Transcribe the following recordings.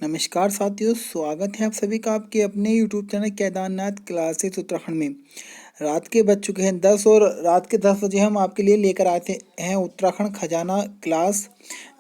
नमस्कार साथियों, स्वागत है आप सभी का आपके अपने YouTube channel Kedarnath classes Uttarakhand में। रात के बज चुके हैं 10 और रात के 10 बजे हम आपके लिए लेकर आते हैं उत्तराखंड खजाना क्लास,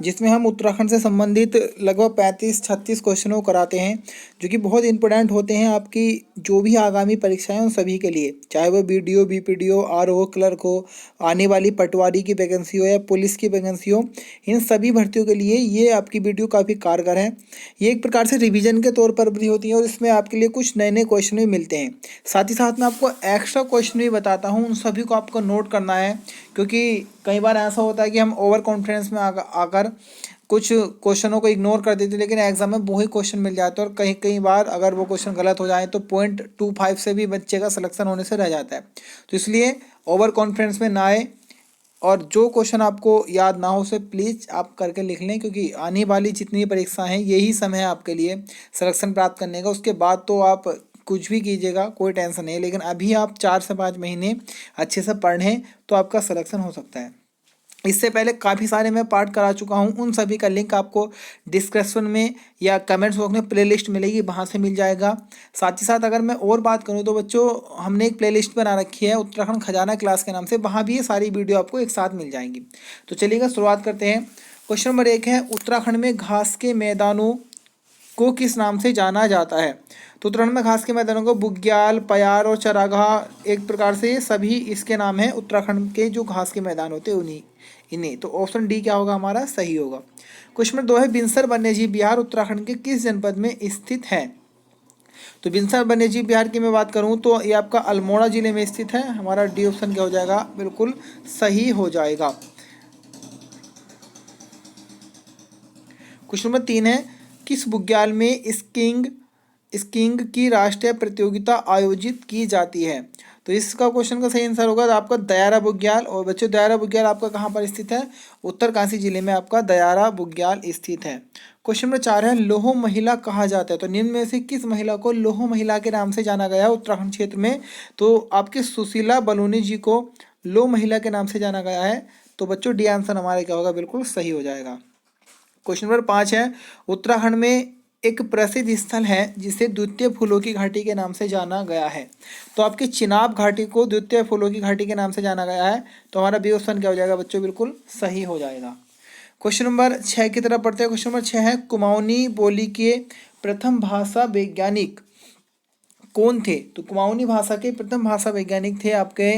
जिसमें हम उत्तराखंड से संबंधित लगभग 35-36 क्वेश्चनों को कराते हैं, जो कि बहुत इंपॉर्टेंट होते हैं आपकी जो भी आगामी परीक्षाएं उन सभी के लिए, चाहे वो BDO, BPDO, RO, क्लर्क हो, आने वाली पटवारी की वैकेंसी हो या पुलिस की वैकेंसी हो। इन सभी भर्तियों के लिए ये आपकी वीडियो काफ़ी कारगर है। ये एक प्रकार से रिवीजन के तौर पर भी होती है और इसमें आपके लिए कुछ नए नए क्वेश्चन भी मिलते हैं। साथ ही साथ मैं आपको एक्स्ट्रा क्वेश्चन भी बताता हूँ, उन सभी को आपको नोट करना है, क्योंकि कई बार ऐसा होता है कि हम ओवर कॉन्फिडेंस में आकर कुछ क्वेश्चनों को इग्नोर कर देते हैं, लेकिन एग्जाम में वही क्वेश्चन मिल जाते हैं और कई कई बार अगर वो क्वेश्चन गलत हो जाए तो 0.25 से भी बच्चे का सिलेक्शन होने से रह जाता है। तो इसलिए ओवर कॉन्फिडेंस में ना आए और जो क्वेश्चन आपको याद ना हो उसे प्लीज़ आप करके लिख लें, क्योंकि आने वाली जितनी परीक्षा हैं यही समय है आपके लिए सिलेक्शन प्राप्त करने का। उसके बाद तो आप कुछ भी कीजिएगा, कोई टेंशन नहीं है, लेकिन अभी आप 4 से 5 महीने अच्छे से पढ़ें तो आपका सिलेक्शन हो सकता है। इससे पहले काफ़ी सारे मैं पार्ट करा चुका हूँ, उन सभी का लिंक आपको डिस्क्रिप्शन में या कमेंट्स बॉक्स में प्लेलिस्ट मिलेगी, वहाँ से मिल जाएगा। साथ ही साथ अगर मैं और बात करूँ तो बच्चों, हमने एक प्लेलिस्ट बना रखी है उत्तराखंड खजाना क्लास के नाम से, वहाँ भी ये सारी वीडियो आपको एक साथ मिल जाएंगी। तो चलिएगा शुरुआत करते हैं। क्वेश्चन नंबर 1 है, उत्तराखंड में घास के मैदानों को किस नाम से जाना जाता है? तो उत्तराखंड में घास के मैदानों को बुग्याल, पयार और चरागाह, एक प्रकार से ये सभी इसके नाम हैं। उत्तराखंड के जो घास के मैदान होते हैं उन्हीं इन्हें, तो ऑप्शन डी क्या होगा हमारा सही होगा। क्वेश्चन नंबर 2 है, बिनसर वन्यजीव विहार उत्तराखंड के किस जनपद में स्थित है? तो बिनसर वन्यजीव विहार की मैं बात करूं तो ये आपका अल्मोड़ा जिले में स्थित है। हमारा डी ऑप्शन क्या हो जाएगा, बिल्कुल सही हो जाएगा। क्वेश्चन नंबर 3 है, किस बुग्याल में स्कीइंग की राष्ट्रीय प्रतियोगिता आयोजित की जाती है? तो इसका क्वेश्चन का सही आंसर होगा आपका दयारा बुग्याल। और बच्चों, दयारा बुग्याल आपका कहाँ पर स्थित है? उत्तरकाशी जिले में आपका दयारा बुग्याल स्थित है। क्वेश्चन नंबर 4 है, लोह महिला कहा जाता है? तो निम्न में से किस महिला को लोह महिला के नाम से जाना गया है उत्तराखंड क्षेत्र में? तो आपके सुशीला बलूनी जी को लोह महिला के नाम से जाना गया है। तो बच्चों डी आंसर हमारा क्या होगा, बिल्कुल सही हो जाएगा। क्वेश्चन नंबर 5 है, उत्तराखंड में एक प्रसिद्ध स्थल है जिसे द्वितीय फूलों की घाटी के नाम से जाना गया है। तो आपकी चिनाब घाटी को द्वितीय फूलों की घाटी के नाम से जाना गया है। तो हमारा बी ऑप्शन क्या हो जाएगा बच्चों, बिल्कुल सही हो जाएगा। क्वेश्चन नंबर 6 की तरफ पढ़ते हैं। क्वेश्चन नंबर 6 है, कुमाऊनी बोली के प्रथम भाषा वैज्ञानिक कौन थे? तो कुमाऊनी भाषा के प्रथम भाषा वैज्ञानिक थे आपके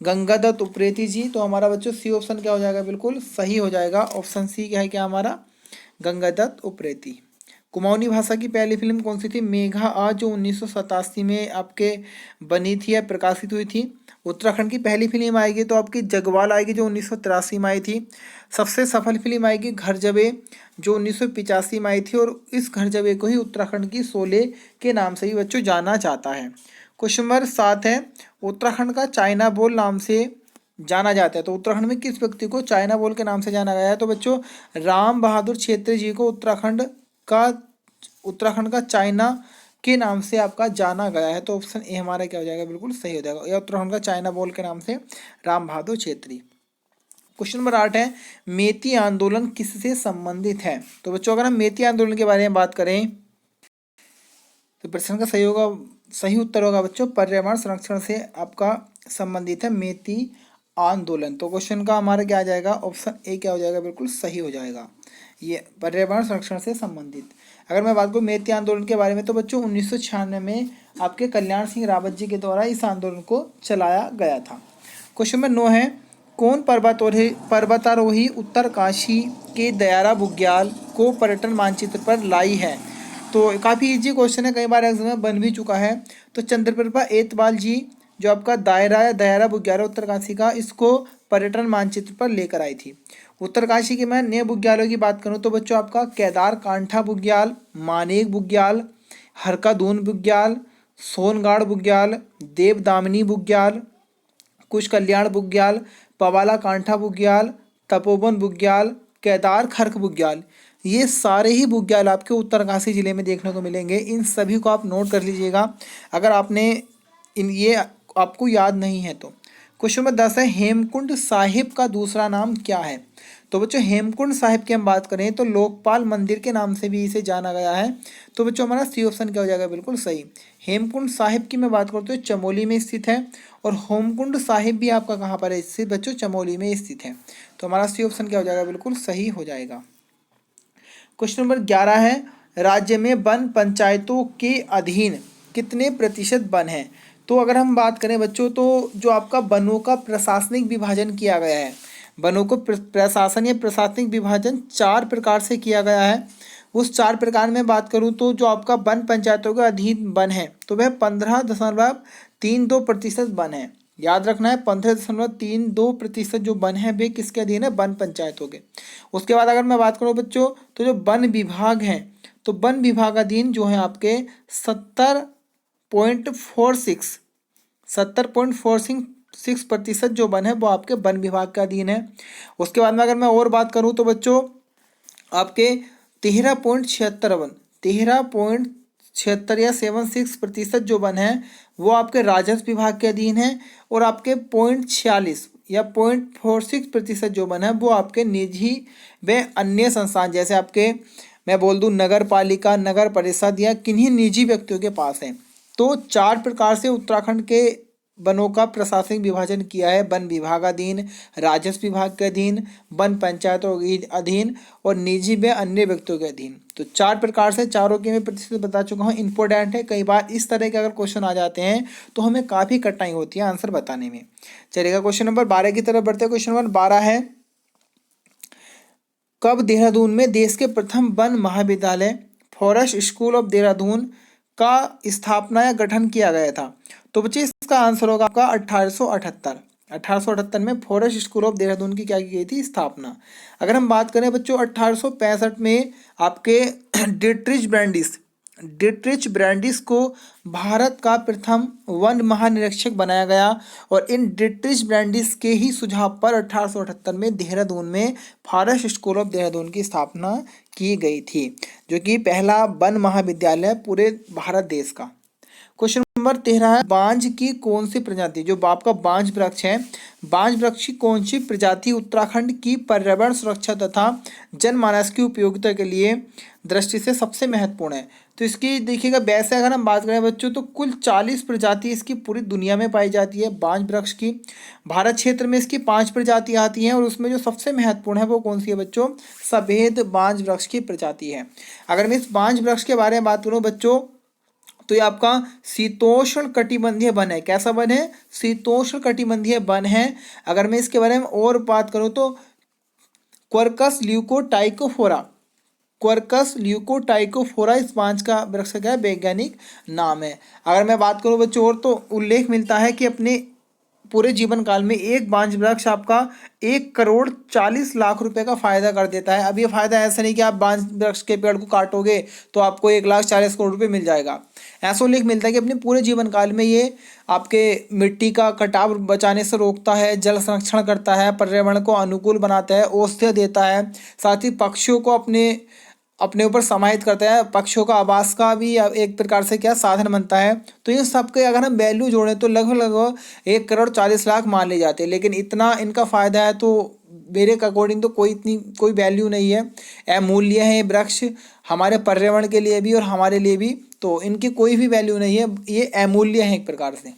गंगादत्त उप्रेती जी। तो हमारा बच्चों सी ऑप्शन क्या हो जाएगा, बिल्कुल सही हो जाएगा। ऑप्शन सी क्या है, क्या हमारा गंगादत्त उप्रेती। कुमाऊनी भाषा की पहली फिल्म कौन सी थी? मेघा आ, जो 1987 में आपके बनी थी या प्रकाशित हुई थी। उत्तराखंड की पहली फिल्म आएगी तो आपकी जगवाल आएगी, जो 1983 में आई थी। सबसे सफल फिल्म आएगी घर जबे, जो 1985 में आई थी, और इस घर जबे को ही उत्तराखंड की शोले के नाम से ही बच्चों जाना जाता है। क्वेश्चन नंबर 7 है, उत्तराखंड का चाइना बोल नाम से जाना जाता है। तो उत्तराखंड में किस व्यक्ति को चाइना बोल के नाम से जाना गया है? तो बच्चों राम बहादुर छेत्री जी को उत्तराखंड का चाइना के नाम से आपका जाना गया है। तो ऑप्शन ए हमारा क्या हो जाएगा, बिल्कुल सही हो जाएगा। या उत्तराखंड का चाइना बोल के नाम से राम बहादुर छेत्री। क्वेश्चन नंबर 8 है, मेती आंदोलन किससे संबंधित है? तो बच्चों अगर हम मेती आंदोलन के बारे में बात करें तो प्रश्न का सही उत्तर होगा बच्चों पर्यावरण संरक्षण से आपका संबंधित है मेती आंदोलन। तो क्वेश्चन का हमारा क्या आ जाएगा, ऑप्शन ए क्या हो जाएगा, बिल्कुल सही हो जाएगा। ये पर्यावरण संरक्षण से संबंधित। अगर मैं बात करूँ मेती आंदोलन के बारे में तो बच्चों 1996 में आपके कल्याण सिंह रावत जी के द्वारा इस आंदोलन को चलाया गया था। क्वेश्चन नंबर 9 है, कौन पर्वतारोही उत्तरकाशी के दयारा बुग्याल को पर्यटन मानचित्र पर लाई है? तो काफ़ी इजी क्वेश्चन है, कई बार एग्जाम में बन भी चुका है। तो चंद्रप्रभा एतवाल जी, जो आपका दायरा या दयारा बुग्याल उत्तरकाशी का, इसको पर्यटन मानचित्र पर लेकर आई थी। उत्तरकाशी के मैं नए बुग्यालों की बात करूं तो बच्चों आपका केदार कांठा बुग्याल, मानेक बुग्याल, हरकादून बुग्याल, सोनगाड़ बुग्याल, देवदामिनी बुग्याल, कुश कल्याण बुग्याल, पवाला कांठा बुग्याल, तपोवन बुग्याल, केदार खर्क बुग्याल, ये सारे ही बुग्याल आपके उत्तरकाशी जिले में देखने को मिलेंगे। इन सभी को आप नोट कर लीजिएगा अगर आपने ये आपको याद नहीं है तो। क्वेश्चन नंबर 10 है, हेमकुंड साहिब का दूसरा नाम क्या है? तो बच्चों हेमकुंड साहिब की हम बात करें तो लोकपाल मंदिर के नाम से भी इसे जाना गया है। तो बच्चों हमारा सी ऑप्शन क्या हो जाएगा, बिल्कुल सही। हेमकुंड साहिब की मैं बात करता हूँ चमोली में स्थित है, और होमकुंड साहिब भी आपका कहाँ पर है स्थित बच्चों, चमोली में स्थित है। तो हमारा सी ऑप्शन क्या हो जाएगा, बिल्कुल सही हो जाएगा। क्वेश्चन नंबर 11 है, राज्य में वन पंचायतों के अधीन कितने प्रतिशत वन हैं। तो अगर हम बात करें बच्चों तो जो आपका वनों का प्रशासनिक विभाजन किया गया है, वनों को प्रशासन या प्रशासनिक विभाजन 4 प्रकार से किया गया है। उस 4 प्रकार में बात करूं तो जो आपका वन पंचायतों के अधीन वन है तो वह 15.32% वन है। याद रखना है 15.32% जो वन है वे किसके अधीन है, वन पंचायतों के। उसके बाद अगर मैं बात करूं बच्चों तो जो वन विभाग हैं तो वन विभाग अधीन जो है आपके 70.46% जो वन है वो आपके वन विभाग के अधीन है। उसके बाद में अगर मैं और बात करूं तो बच्चों आपके 13.76 या 76% जो वन है वो आपके राजस्व विभाग के अधीन है, और आपके 0.46 या 0.46% जो वन है वो आपके निजी व अन्य संस्थान जैसे आपके मैं बोल दूं नगर पालिका, नगर परिषद या किन्हीं निजी व्यक्तियों के पास है। तो 4 प्रकार से उत्तराखंड के वनों का प्रशासनिक विभाजन किया है, वन विभाग अधीन, राजस्व विभाग के अधीन, वन पंचायतों के अधीन और निजी व अन्य व्यक्तियों के अधीन। तो 4 प्रकार से, चारों की मैं प्रतिशत बता चुका हूँ। इंपॉर्टेंट है, कई बार इस तरह के अगर क्वेश्चन आ जाते हैं तो हमें काफ़ी कठिनाई होती है आंसर बताने में। चलिएगा क्वेश्चन नंबर 12 की तरफ बढ़ते हैं। क्वेश्चन नंबर 12 है, कब देहरादून में देश के प्रथम वन महाविद्यालय फॉरेस्ट स्कूल ऑफ देहरादून का स्थापना या गठन किया गया था। तो बच्चे इसका आंसर होगा आपका 1878 में फॉरेस्ट स्कूल ऑफ देहरादून की क्या की गई थी, स्थापना। अगर हम बात करें बच्चों 1865 में आपके डिट्रिच ब्रांडिस को भारत का प्रथम वन महानिरीक्षक बनाया गया, और इन डिट्रिच ब्रांडिस के ही सुझाव पर 1878 में देहरादून में फॉरेस्ट स्कूल ऑफ देहरादून की स्थापना की गई थी, जो कि पहला वन महाविद्यालय पूरे भारत देश का। क्वेश्चन नंबर 13 है, बांज की कौन सी प्रजाति, जो आपका बांज वृक्ष है, बांज वृक्ष की कौन सी प्रजाति उत्तराखंड की पर्यावरण सुरक्षा तथा जनमानस की उपयोगिता के लिए दृष्टि से सबसे महत्वपूर्ण है। तो इसकी देखिएगा, वैसे अगर हम बात करें बच्चों तो कुल 40 प्रजाति इसकी पूरी दुनिया में पाई जाती है बांज वृक्ष की। भारत क्षेत्र में इसकी 5 प्रजाति आती हैं, और उसमें जो सबसे महत्वपूर्ण है वो कौन सी है बच्चों, सफेद बांज वृक्ष की प्रजाति है। अगर मैं इस बांज वृक्ष के बारे में बात करूँ बच्चों तो ये आपका शीतोष्ण कटिबंधीय वन है। कैसा वन है, शीतोष्ण कटिबंधीय वन है। अगर मैं इसके बारे में और बात करूं तो क्वर्कस ल्यूकोटाइकोफोरा इस बांज का वृक्ष का वैज्ञानिक नाम है। अगर मैं बात करूं बच्चों और तो उल्लेख मिलता है कि अपने पूरे जीवन काल में एक बांज वृक्ष आपका 1,40,00,000 रुपए का फायदा कर देता है। अब ये फायदा ऐसा नहीं कि आप बांज वृक्ष के पेड़ को काटोगे तो आपको 1,40,00,000 रुपए मिल जाएगा। ऐसा उल्लेख मिलता है कि अपने पूरे जीवन काल में ये आपके मिट्टी का कटाव बचाने से रोकता है, जल संरक्षण करता है, पर्यावरण को अनुकूल बनाता है, औषधि देता है, साथ ही पक्षियों को अपने ऊपर समाहित करता है, पक्षियों का आवास का भी एक प्रकार से क्या साधन बनता है। तो इन सब के अगर हम वैल्यू जोड़ें तो लगभग 1,40,00,000 मान ले जाते हैं, लेकिन इतना इनका फायदा है तो मेरे अकॉर्डिंग तो कोई वैल्यू नहीं है। अमूल्य है ये वृक्ष हमारे पर्यावरण के लिए भी और हमारे लिए भी, तो इनकी कोई भी वैल्यू नहीं है, ये अमूल्य है एक प्रकार से।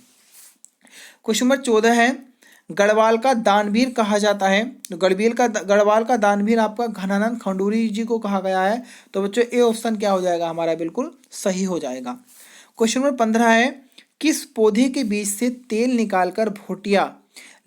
क्वेश्चन नंबर 14 है, गढ़वाल का दानवीर कहा जाता है। तो गढ़वाल का दानवीर आपका घनानंद खंडूरी जी को कहा गया है। तो बच्चों ए ऑप्शन क्या हो जाएगा हमारा, बिल्कुल सही हो जाएगा। क्वेश्चन नंबर 15 है, किस पौधे के बीज से तेल निकालकर भोटिया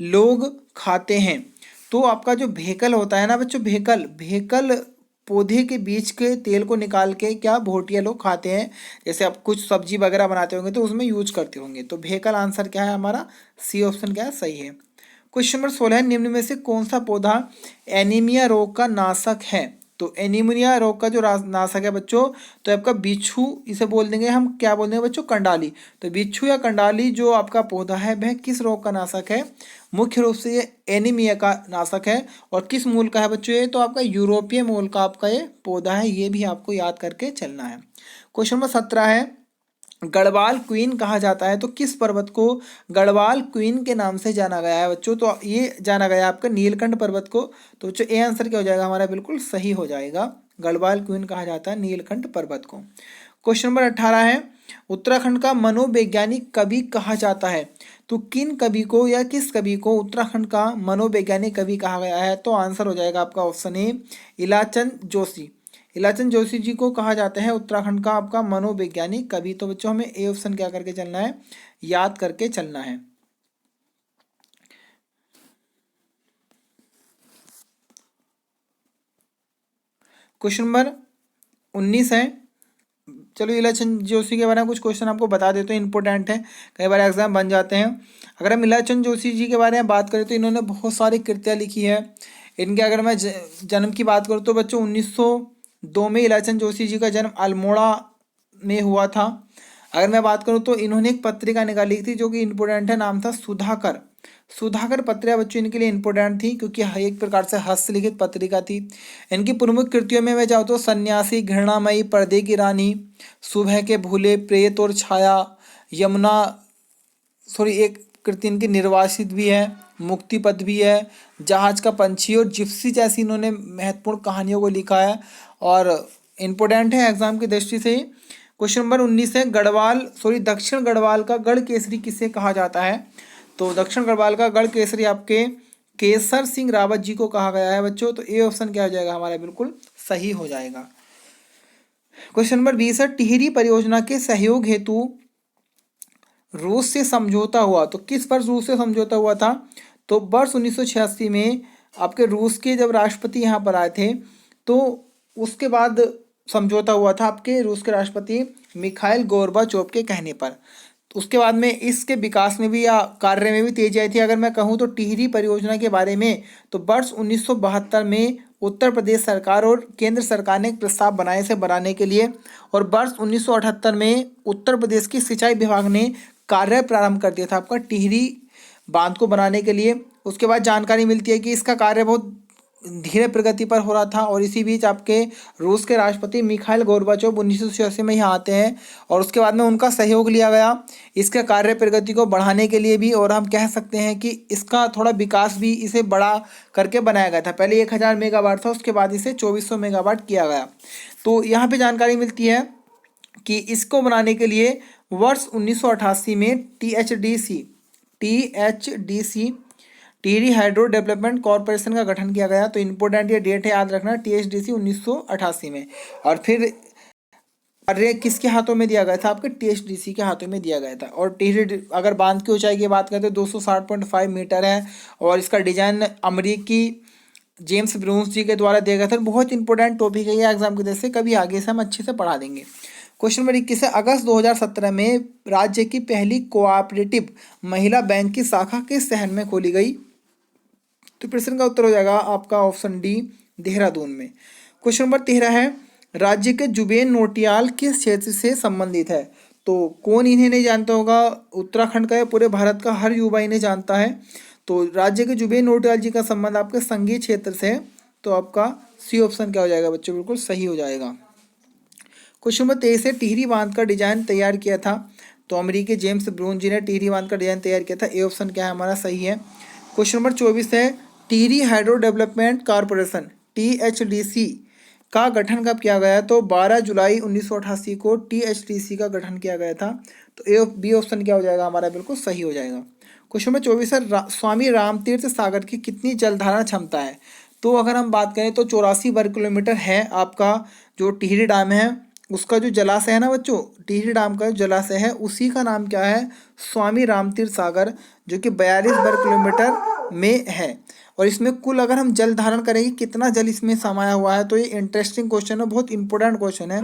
लोग खाते हैं। तो आपका जो भेकल होता है ना बच्चों, भेकल पौधे के बीज के तेल को निकाल के क्या भोटिया लोग खाते हैं। जैसे आप कुछ सब्जी वगैरह बनाते होंगे तो उसमें यूज करते होंगे। तो भेकल आंसर क्या है हमारा, सी ऑप्शन क्या है, सही है। क्वेश्चन नंबर 16 है, निम्न में से कौन सा पौधा एनीमिया रोग का नाशक है। तो एनीमिया रोग का जो नाशक है बच्चों, तो आपका बिच्छू, इसे बोल देंगे हम, क्या बोल देंगे बच्चों, कंडाली। तो बिच्छू या कंडाली जो आपका पौधा है वह किस रोग का नाशक है, मुख्य रूप से ये एनीमिया का नाशक है। और किस मूल का है बच्चों ये, तो आपका यूरोपीय मूल का आपका ये पौधा है, ये भी आपको याद करके चलना है। क्वेश्चन नंबर 17 है, गढ़वाल क्वीन कहा जाता है, तो किस पर्वत को गढ़वाल क्वीन के नाम से जाना गया है बच्चों? तो ये जाना गया आपका नीलकंठ पर्वत को। तो बच्चों ए आंसर क्या हो जाएगा हमारा? बिल्कुल सही हो जाएगा, गढ़वाल क्वीन कहा जाता है नीलकंठ पर्वत को। क्वेश्चन नंबर 18 है, उत्तराखंड का मनोवैज्ञानिक कवि कहा जाता है। तो किन कवि को या किस कवि को उत्तराखंड का मनोवैज्ञानिक कवि कहा गया है? तो आंसर हो जाएगा आपका ऑप्शन ए, इलाचंद जोशी। इलाचंद जोशी जी को कहा जाता है उत्तराखंड का आपका मनोवैज्ञानिक कवि। तो बच्चों हमें ए ऑप्शन क्या करके चलना है? याद करके चलना है। क्वेश्चन नंबर 19 है, चलो इलाचंद जोशी के बारे में कुछ क्वेश्चन आपको बता देते हैं, इंपॉर्टेंट है, कई बार एग्जाम बन जाते हैं। अगर हम इलाचंद जोशी जी के बारे में बात करें तो इन्होंने बहुत सारी कृतियाँ लिखी है। इनके अगर मैं जन्म की बात करूँ तो बच्चों 1902 में इलाचंद जोशी जी का जन्म अल्मोड़ा में हुआ था। अगर मैं बात करूँ तो इन्होंने एक पत्रिका निकाली थी जो कि इम्पोर्टेंट है, नाम था सुधाकर। सुधाकर पत्रिका बच्चों इनके लिए इंपॉर्टेंट थी क्योंकि एक प्रकार से हस्तलिखित पत्रिका थी। इनकी प्रमुख कृतियों में मैं चाहूँ तो सन्यासी, घृणामयी, पर्दे की रानी, सुबह के भूले, प्रेत और छाया, यमुना, सॉरी एक कृति इनकी निर्वासित भी है, मुक्तिपथ भी है, जहाज का पंछी और जिप्सी जैसी इन्होंने महत्वपूर्ण कहानियों को लिखा है और इम्पोर्टेंट है एग्जाम की दृष्टि से। क्वेश्चन नंबर 19 है, दक्षिण गढ़वाल का गढ़ केसरी किसे कहा जाता है? तो दक्षिण गढ़वाल का गढ़ केसरी आपके केसर सिंह रावत जी को कहा गया है बच्चों। तो ए ऑप्शन क्या हो जाएगा हमारा? बिल्कुल सही हो जाएगा। क्वेश्चन नंबर 20 है, टिहरी परियोजना के सहयोग हेतु रूस से समझौता हुआ। तो किस वर्ष रूस से समझौता हुआ था? तो वर्ष 1986 में आपके रूस के जब राष्ट्रपति यहाँ पर आए थे तो उसके बाद समझौता हुआ था आपके रूस के राष्ट्रपति मिखाइल गोर्बाचोव के कहने पर। उसके बाद में इसके विकास में भी या कार्य में भी तेजी आई थी। अगर मैं कहूँ तो टिहरी परियोजना के बारे में तो वर्ष 1972 में उत्तर प्रदेश सरकार और केंद्र सरकार ने एक प्रस्ताव बनाए इसे बनाने के लिए, और वर्ष 1978 में उत्तर प्रदेश की सिंचाई विभाग ने कार्य प्रारंभ कर दिया था आपका टिहरी बांध को बनाने के लिए। उसके बाद जानकारी मिलती है कि इसका कार्य बहुत धीरे प्रगति पर हो रहा था और इसी बीच आपके रूस के राष्ट्रपति मिखाइल गोर्बाचोव 1986 में यहाँ आते हैं और उसके बाद में उनका सहयोग लिया गया इसके कार्य प्रगति को बढ़ाने के लिए भी, और हम कह सकते हैं कि इसका थोड़ा विकास भी इसे बड़ा करके बनाया गया था। पहले 1000 मेगावाट था, उसके बाद इसे 2400 मेगावाट किया गया। तो यहाँ पे जानकारी मिलती है कि इसको बनाने के लिए वर्ष 1988 में THDC Tehri hydro development corporation का गठन किया गया। तो इंपॉर्टेंट ये डेट है, याद रखना, टीएचडीसी 1988 में। और फिर कार्य किसके हाथों में दिया गया था? आपके टीएचडीसी के हाथों में दिया गया था। और टिहरी अगर बांध की ऊंचाई की बात करें तो 260.5 मीटर है और इसका डिजाइन अमरीकी जेम्स ब्रूंस जी के द्वारा दिया गया था। बहुत इंपॉर्टेंट टॉपिक है ये एग्जाम की वजह से, कभी आगे से हम अच्छे से पढ़ा देंगे। क्वेश्चन नंबर 21 है, अगस्त 2017 में राज्य की पहली कोऑपरेटिव महिला बैंक की शाखा किस शहर में खोली गई? तो प्रश्न का उत्तर हो जाएगा आपका ऑप्शन डी, देहरादून में। क्वेश्चन नंबर 13 है, राज्य के जुबेन नौटियाल किस क्षेत्र से संबंधित है? तो कौन इन्हें नहीं जानता होगा? उत्तराखंड का या पूरे भारत का हर युवा इन्हें जानता है। तो राज्य के जुबेन नौटियाल जी का संबंध आपके संगीत क्षेत्र से है। तो आपका सी ऑप्शन क्या हो जाएगा बच्चों? बिल्कुल सही हो जाएगा। क्वेश्चन नंबर 23 है, टिहरी बांध का डिजाइन तैयार किया था। तो अमेरिकी जेम्स ब्रून जी ने टिहरी बांध का डिजाइन तैयार किया था। ए ऑप्शन क्या है हमारा? सही है। क्वेश्चन नंबर 24 है, Tehri hydro development corporation THDC का गठन कब किया गया? तो 12 जुलाई 1988 को टीएचडीसी का गठन किया गया था। तो ए बी ऑप्शन क्या हो जाएगा हमारा? बिल्कुल सही हो जाएगा। क्वेश्चन नंबर 24 है, स्वामी रामतीर्थ सागर की कितनी जलधारण क्षमता है? तो अगर हम बात करें तो 84 वर्ग किलोमीटर है आपका जो टिहरी डैम है उसका जो जलाशय है ना बच्चों, टिहरी डैम का जो जलाशय है उसी का नाम क्या है? स्वामी रामतीर्थ सागर, जो कि 42 वर्ग किलोमीटर में है। और इसमें कुल अगर हम जल धारण करेंगे कितना जल इसमें समाया हुआ है? तो ये इंटरेस्टिंग क्वेश्चन है, बहुत इंपॉर्टेंट क्वेश्चन है।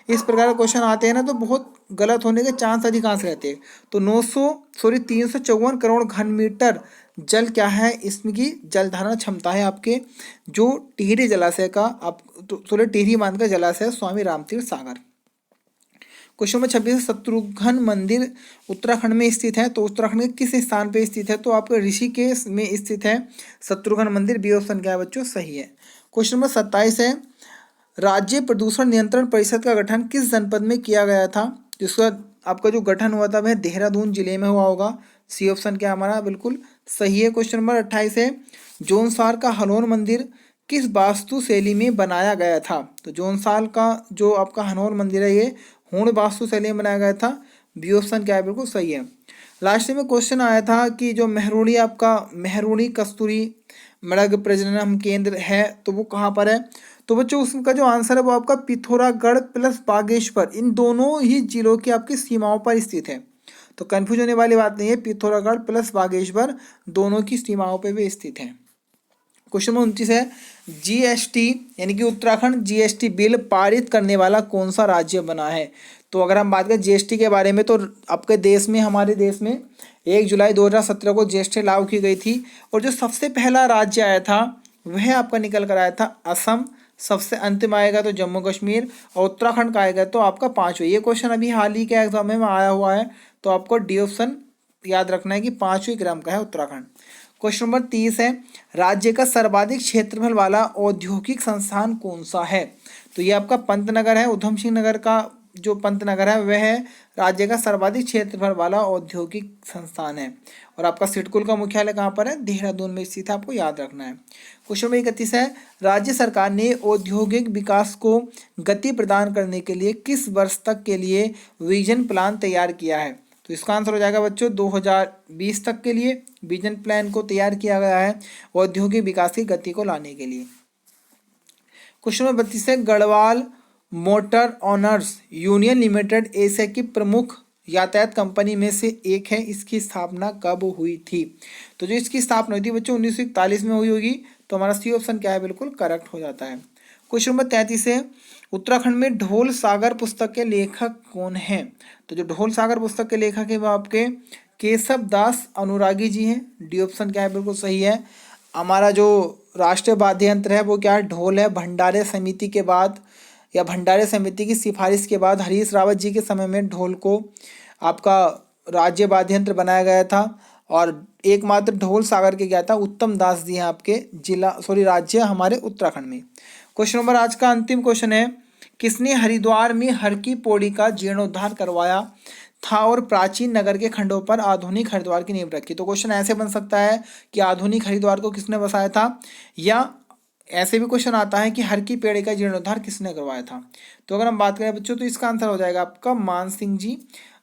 इस प्रकार के क्वेश्चन आते हैं ना तो बहुत गलत होने के चांस अधिकांश रहते हैं। तो 354 करोड़ घन मीटर जल क्या है इसमें की जल धारण क्षमता है आपके जो टिहरी जलाशय का आप टिहरी बांध का जलाशय स्वामी रामतीर्थ सागर। क्वेश्चन नंबर 26, शत्रुघ्न मंदिर उत्तराखंड में स्थित है। तो उत्तराखंड के किस स्थान पे स्थित है? तो आपके ऋषिकेश में स्थित है शत्रुघ्न मंदिर। बी ऑप्शन क्या है बच्चों? सही है। क्वेश्चन नंबर 27 है, राज्य प्रदूषण नियंत्रण परिषद का गठन किस जनपद में किया गया था? जिसका आपका जो गठन हुआ था वह देहरादून जिले में हुआ होगा। सी ऑप्शन क्या हमारा बिल्कुल सही है। क्वेश्चन नंबर 28 है, जोनसार का हनोर मंदिर किस वास्तु शैली में बनाया गया था? तो जोनसाल का जो आपका हनोर मंदिर है ये हूण वास्तु शैली में बनाया गया था। बी ऑप्शन क्या है बिल्कुल सही है। लास्ट में क्वेश्चन आया था कि जो मेहरुणी आपका मेहरुणी कस्तूरी मृग प्रजनन केंद्र है तो वो कहाँ पर है? तो बच्चों उसका जो आंसर है वो आपका पिथौरागढ़ प्लस बागेश्वर, इन दोनों ही जिलों की आपकी सीमाओं पर स्थित है। तो कंफ्यूज होने वाली बात नहीं है, पिथौरागढ़ प्लस बागेश्वर दोनों की सीमाओं पर भी स्थित है। क्वेश्चन नंबर 29 है, जीएसटी यानी कि उत्तराखंड जीएसटी बिल पारित करने वाला कौन सा राज्य बना है? तो अगर हम बात करें जीएसटी के बारे में तो आपके देश में हमारे देश में 1 जुलाई 2017 को जीएसटी लागू की गई थी और जो सबसे पहला राज्य आया था वह आपका निकल कर आया था असम, सबसे अंतिम आएगा तो जम्मू कश्मीर और उत्तराखंड का आएगा तो आपका 5वां। ये क्वेश्चन अभी हाल ही के एग्जाम में आया हुआ है तो आपको डी ऑप्शन याद रखना है कि 5वें क्रम का है उत्तराखंड। क्वेश्चन नंबर 30 है, राज्य का सर्वाधिक क्षेत्रफल वाला औद्योगिक संस्थान कौन सा है? तो ये आपका पंतनगर है। उधम सिंह नगर का जो पंतनगर है वह है राज्य का सर्वाधिक क्षेत्रफल वाला औद्योगिक संस्थान है। और आपका सिडकुल का मुख्यालय कहाँ पर है? देहरादून में स्थित है, आपको याद रखना है। क्वेश्चन नंबर 31 है, राज्य सरकार ने औद्योगिक विकास को गति प्रदान करने के लिए किस वर्ष तक के लिए विजन प्लान तैयार किया है? तो इसका आंसर हो जाएगा बच्चों 2020 तक के लिए विजन प्लान को तैयार किया गया है औद्योगिक विकास की गति को लाने के लिए। क्वेश्चन नंबर 32 है, Garhwal motor honours union limited Asia की प्रमुख यातायात कंपनी में से एक है, इसकी स्थापना कब हुई थी? तो जो इसकी स्थापना हुई थी बच्चों 1941 में हुई होगी। तो हमारा सी ऑप्शन क्या है बिल्कुल करेक्ट हो जाता है। क्वेश्चन नंबर 33 है, उत्तराखंड में ढोल सागर पुस्तक के लेखक कौन हैं? तो जो ढोल सागर पुस्तक के लेखक है वो आपके केशव दास अनुरागी जी हैं। डी ऑप्शन क्या है बिल्कुल सही है। हमारा जो राष्ट्रीय वाद्य यंत्र है वो क्या है? ढोल है। भंडारे समिति के बाद या भंडारे समिति की सिफारिश के बाद हरीश रावत जी के समय में ढोल को आपका राज्य वाद्य यंत्र बनाया गया था और एकमात्र ढोल सागर के गया था उत्तम दास जी हैं आपके राज्य हमारे उत्तराखंड में। क्वेश्चन नंबर आज का अंतिम क्वेश्चन है, किसने हरिद्वार में हर की पौड़ी का जीर्णोद्धार करवाया था और प्राचीन नगर के खंडों पर आधुनिक हरिद्वार की नींव रखी? तो क्वेश्चन ऐसे बन सकता है कि आधुनिक हरिद्वार को किसने बसाया था, या ऐसे भी क्वेश्चन आता है कि हर की पेड़ का जीर्णोद्धार किसने करवाया था? तो अगर हम बात करें बच्चों तो इसका आंसर हो जाएगा आपका मान सिंह जी।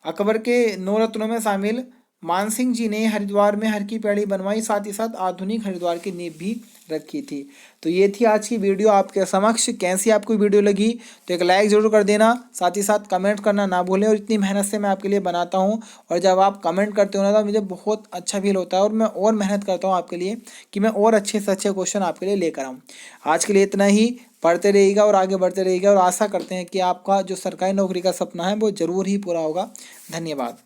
अकबर के 9 रत्नों में शामिल मान सिंह जी ने हरिद्वार में हर की पेड़ी बनवाई, साथ ही साथ आधुनिक हरिद्वार की नींव भी रखी थी। तो ये थी आज की वीडियो आपके समक्ष। कैसी आपको वीडियो लगी तो एक लाइक ज़रूर कर देना, साथ ही साथ कमेंट करना ना भूलें। और इतनी मेहनत से मैं आपके लिए बनाता हूँ और जब आप कमेंट करते हो ना तो मुझे बहुत अच्छा फील होता है और मैं और मेहनत करता हूँ आपके लिए कि मैं और अच्छे से अच्छे क्वेश्चन आपके लिए लेकर आऊँ। आज के लिए इतना ही। पढ़ते रहिएगा और आगे बढ़ते रहिएगा और आशा करते हैं कि आपका जो सरकारी नौकरी का सपना है वो ज़रूर ही पूरा होगा। धन्यवाद।